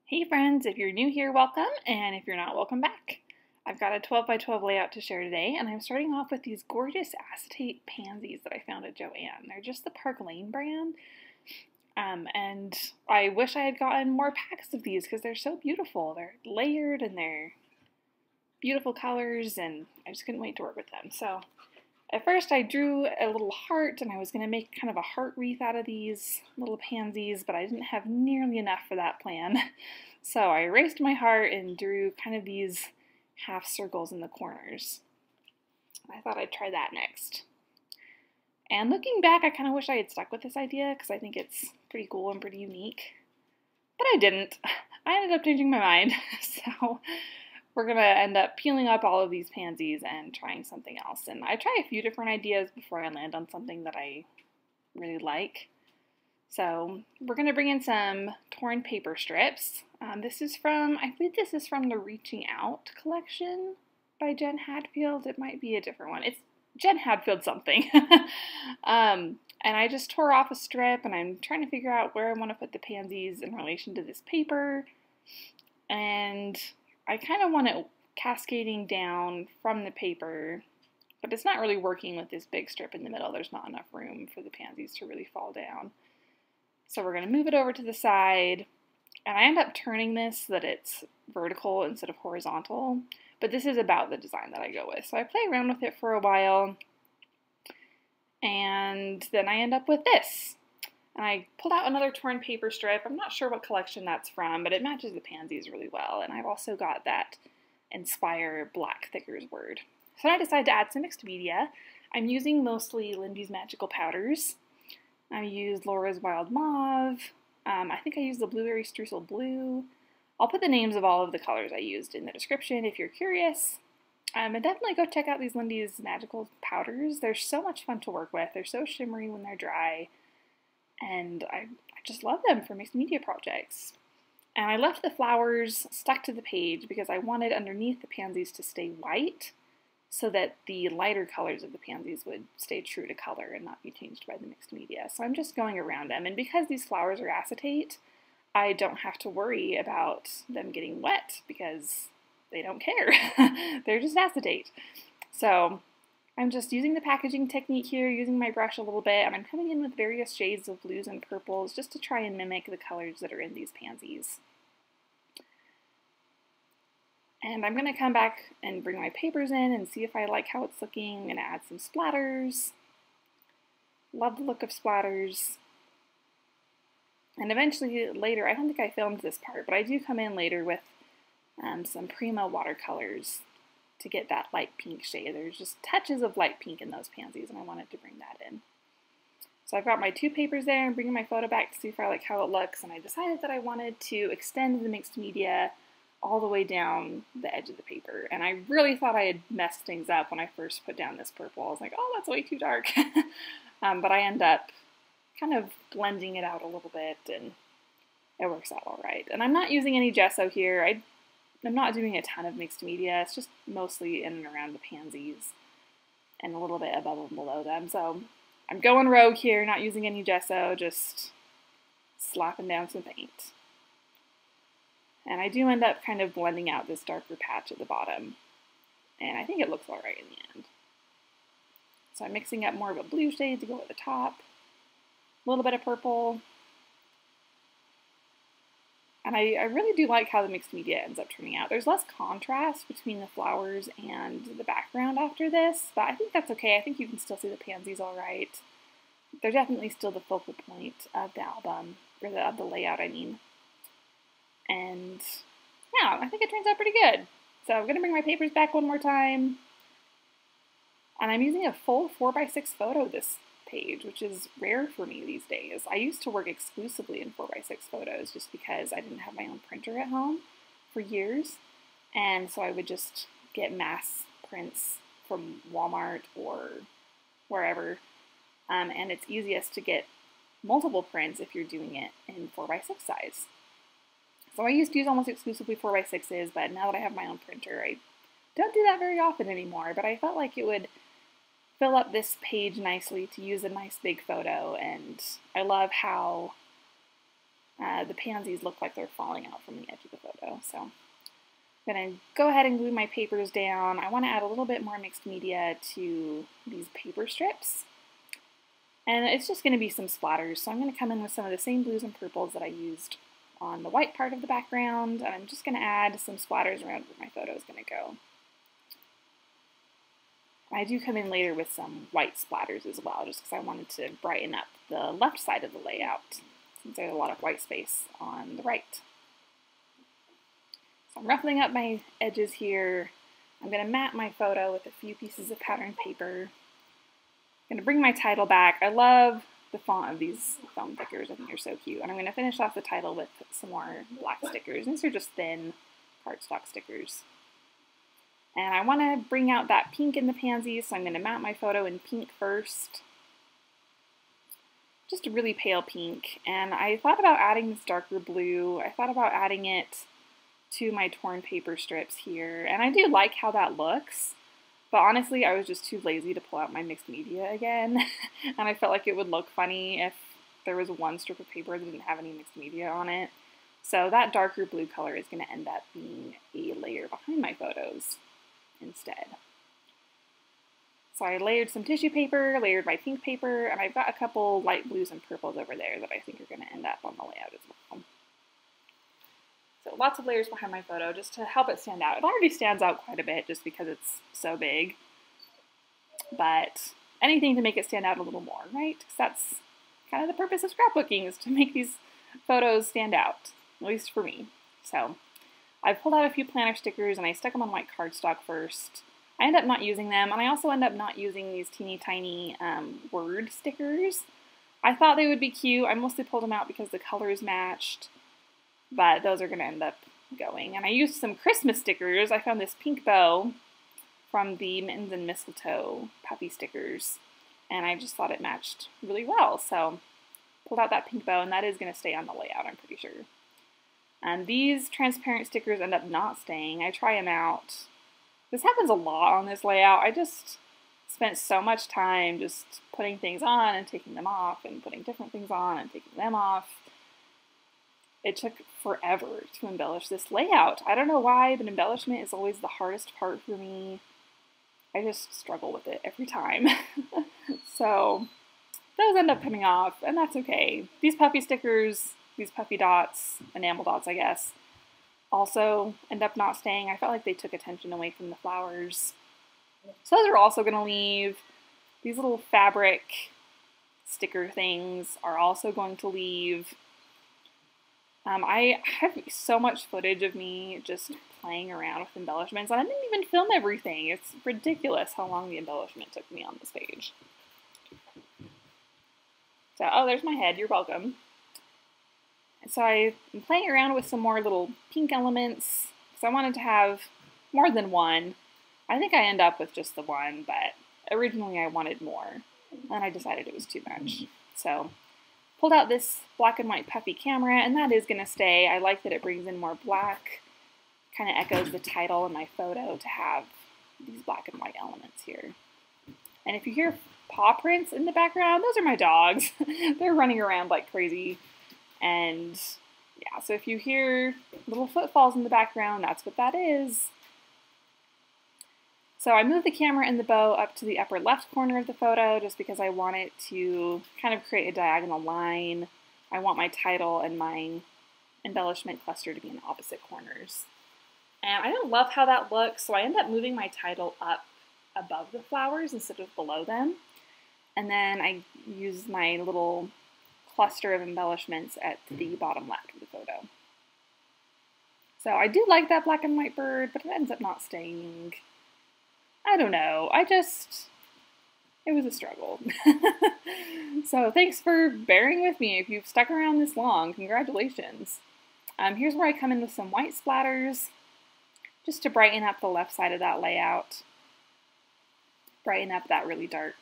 Hey friends, if you're new here, welcome, and if you're not, welcome back. I've got a 12 by 12 layout to share today, and I'm starting off with these gorgeous acetate pansies that I found at Joann. They're just the Park Lane brand, and I wish I had gotten more packs of these because they're so beautiful. They're layered and they're beautiful colors, and I just couldn't wait to work with them. So at first I drew a little heart, and I was going to make kind of a heart wreath out of these little pansies, but I didn't have nearly enough for that plan. So I erased my heart and drew kind of these half circles in the corners. I thought I'd try that next. And looking back, I kind of wish I had stuck with this idea because I think it's pretty cool and pretty unique. But I didn't. I ended up changing my mind. So we're going to end up peeling up all of these pansies and trying something else. And I try a few different ideas before I land on something that I really like. So we're going to bring in some torn paper strips. I believe this is from the Reaching Out collection by Jen Hadfield. It might be a different one. It's Jen Hadfield something. And I just tore off a strip, and I'm trying to figure out where I want to put the pansies in relation to this paper. And I kind of want it cascading down from the paper, but it's not really working with this big strip in the middle. There's not enough room for the pansies to really fall down. So we're going to move it over to the side, and I end up turning this so that it's vertical instead of horizontal, but this is about the design that I go with. So I play around with it for a while, and then I end up with this. And I pulled out another torn paper strip. I'm not sure what collection that's from, but it matches the pansies really well, and I've also got that Inspire Black Thickers word. So I decided to add some mixed media. I'm using mostly Lindy's Magical Powders. I used Laura's Wild Mauve. I think I used the Blueberry Streusel Blue. I'll put the names of all of the colors I used in the description if you're curious. And definitely go check out these Lindy's Magical Powders. They're so much fun to work with. They're so shimmery when they're dry. And I just love them for mixed media projects. And I left the flowers stuck to the page because I wanted underneath the pansies to stay white, so that the lighter colors of the pansies would stay true to color and not be changed by the mixed media. So I'm just going around them, and because these flowers are acetate, I don't have to worry about them getting wet because they don't care. They're just acetate. So I'm just using the packaging technique here, using my brush a little bit, and I'm coming in with various shades of blues and purples just to try and mimic the colors that are in these pansies. And I'm going to come back and bring my papers in and see if I like how it's looking. I'm going to add some splatters. Love the look of splatters. And eventually later, I don't think I filmed this part, but I do come in later with some Prima watercolors to get that light pink shade. There's just touches of light pink in those pansies, and I wanted to bring that in. So I've got my two papers there. I'm bringing my photo back to see if I like how it looks, and I decided that I wanted to extend the mixed media all the way down the edge of the paper. And I really thought I had messed things up when I first put down this purple. I was like, oh, that's way too dark. But I end up kind of blending it out a little bit, and it works out all right. And I'm not using any gesso here. I'm not doing a ton of mixed media. It's just mostly in and around the pansies and a little bit above and below them. So I'm going rogue here, not using any gesso, just slapping down some paint. And I do end up kind of blending out this darker patch at the bottom. And I think it looks all right in the end. So I'm mixing up more of a blue shade to go at the top. A little bit of purple. And I really do like how the mixed media ends up turning out. There's less contrast between the flowers and the background after this, but I think that's okay. I think you can still see the pansies all right. They're definitely still the focal point of the album, or of the layout, I mean. And yeah, I think it turns out pretty good. So I'm going to bring my papers back one more time. And I'm using a full 4x6 photo this page, which is rare for me these days. I used to work exclusively in 4x6 photos just because I didn't have my own printer at home for years. And so I would just get mass prints from Walmart or wherever. And it's easiest to get multiple prints if you're doing it in 4x6 size. So I used to use almost exclusively 4x6s, but now that I have my own printer, I don't do that very often anymore. But I felt like it would fill up this page nicely to use a nice big photo, and I love how the pansies look like they're falling out from the edge of the photo. So I'm going to go ahead and glue my papers down. I want to add a little bit more mixed media to these paper strips. And it's just going to be some splatters. So I'm going to come in with some of the same blues and purples that I used on the white part of the background. And I'm just going to add some splatters around where my photo is going to go. I do come in later with some white splatters as well, just because I wanted to brighten up the left side of the layout, since there's a lot of white space on the right. So I'm ruffling up my edges here. I'm going to mat my photo with a few pieces of patterned paper. I'm going to bring my title back. I love the font of these foam stickers. I think they're so cute. And I'm going to finish off the title with some more black stickers. These are just thin cardstock stickers. And I want to bring out that pink in the pansies, so I'm going to mat my photo in pink first. Just a really pale pink. And I thought about adding this darker blue. I thought about adding it to my torn paper strips here. And I do like how that looks. But honestly, I was just too lazy to pull out my mixed media again. And I felt like it would look funny if there was one strip of paper that didn't have any mixed media on it. So that darker blue color is going to end up being a layer behind my photos instead. So I layered some tissue paper, layered my pink paper, and I've got a couple light blues and purples over there that I think are going to end up on the layout as well. So lots of layers behind my photo just to help it stand out. It already stands out quite a bit just because it's so big, but anything to make it stand out a little more, right? Because that's kind of the purpose of scrapbooking, is to make these photos stand out, at least for me. So I pulled out a few planner stickers and I stuck them on white cardstock first. I end up not using them, and I also end up not using these teeny tiny word stickers. I thought they would be cute. I mostly pulled them out because the colors matched, but those are going to end up going. And I used some Christmas stickers. I found this pink bow from the Mittens and Mistletoe puppy stickers, and I just thought it matched really well. So pulled out that pink bow, and that is going to stay on the layout, I'm pretty sure. And these transparent stickers end up not staying. I try them out. This happens a lot on this layout. I just spent so much time just putting things on and taking them off, and putting different things on and taking them off. It took forever to embellish this layout. I don't know why, but embellishment is always the hardest part for me. I just struggle with it every time. So those end up coming off, and that's okay. These puppy stickers, these puffy dots, enamel dots, I guess, also end up not staying. I felt like they took attention away from the flowers. So those are also going to leave. These little fabric sticker things are also going to leave. I have so much footage of me just playing around with embellishments, and I didn't even film everything. It's ridiculous how long the embellishment took me on this page. So, oh, there's my head. You're welcome. So I'm playing around with some more little pink elements, because I wanted to have more than one. I think I end up with just the one, but originally I wanted more, and I decided it was too much. So pulled out this black and white puffy camera, and that is going to stay. I like that it brings in more black, kind of echoes the title in my photo to have these black and white elements here. And if you hear paw prints in the background, those are my dogs. They're running around like crazy. And yeah, so if you hear little footfalls in the background, that's what that is. So I moved the camera and the bow up to the upper left corner of the photo just because I want it to kind of create a diagonal line. I want my title and my embellishment cluster to be in opposite corners. And I don't love how that looks, so I end up moving my title up above the flowers instead of below them. And then I use my little cluster of embellishments at the bottom left of the photo. So I do like that black and white bird, but it ends up not staying. I don't know. It was a struggle. So thanks for bearing with me. If you've stuck around this long, congratulations. Here's where I come in with some white splatters, just to brighten up the left side of that layout. Brighten up that really dark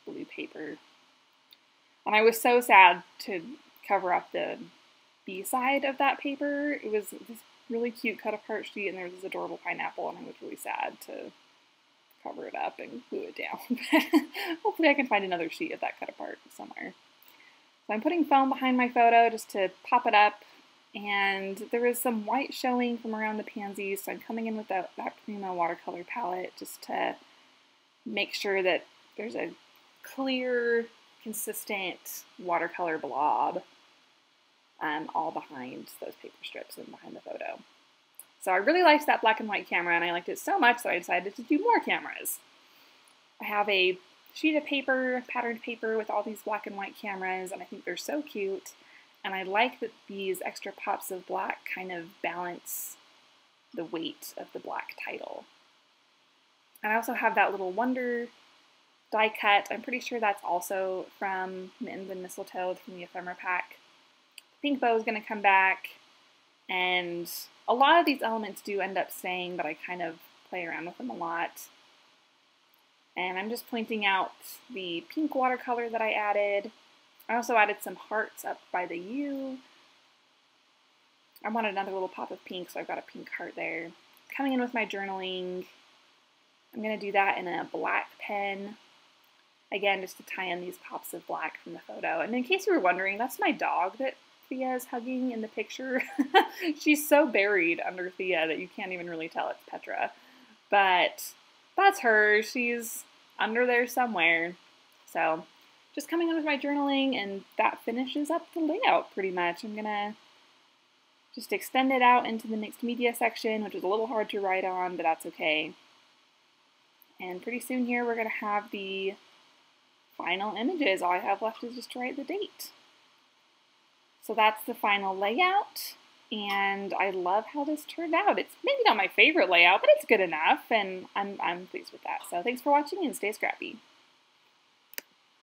blue paper. And I was so sad to cover up the B side of that paper. It was this really cute cut apart sheet, and there was this adorable pineapple, and I was really sad to cover it up and glue it down. Hopefully I can find another sheet of that cut apart somewhere. So I'm putting foam behind my photo just to pop it up, and there is some white showing from around the pansies, so I'm coming in with that Prima watercolor palette just to make sure that there's a clear, consistent watercolor blob all behind those paper strips and behind the photo. So I really liked that black and white camera, and I liked it so much that I decided to do more cameras. I have a sheet of paper, patterned paper with all these black and white cameras, and I think they're so cute. And I like that these extra pops of black kind of balance the weight of the black title. And I also have that little Wonder die cut. I'm pretty sure that's also from Mittens and Mistletoe from the ephemera pack. The pink bow is going to come back, and a lot of these elements do end up staying, but I kind of play around with them a lot. And I'm just pointing out the pink watercolor that I added. I also added some hearts up by the U. I wanted another little pop of pink, so I've got a pink heart there. Coming in with my journaling, I'm going to do that in a black pen. Again, just to tie in these pops of black from the photo. And in case you were wondering, that's my dog that Thea is hugging in the picture. She's so buried under Thea that you can't even really tell it's Petra. But that's her. She's under there somewhere. So just coming in with my journaling, and that finishes up the layout pretty much. I'm going to just extend it out into the mixed media section, which is a little hard to write on, but that's okay. And pretty soon here we're going to have the final images. All I have left is just to write the date. So that's the final layout, and I love how this turned out. It's maybe not my favorite layout, but it's good enough, and I'm pleased with that. So thanks for watching, and stay scrappy.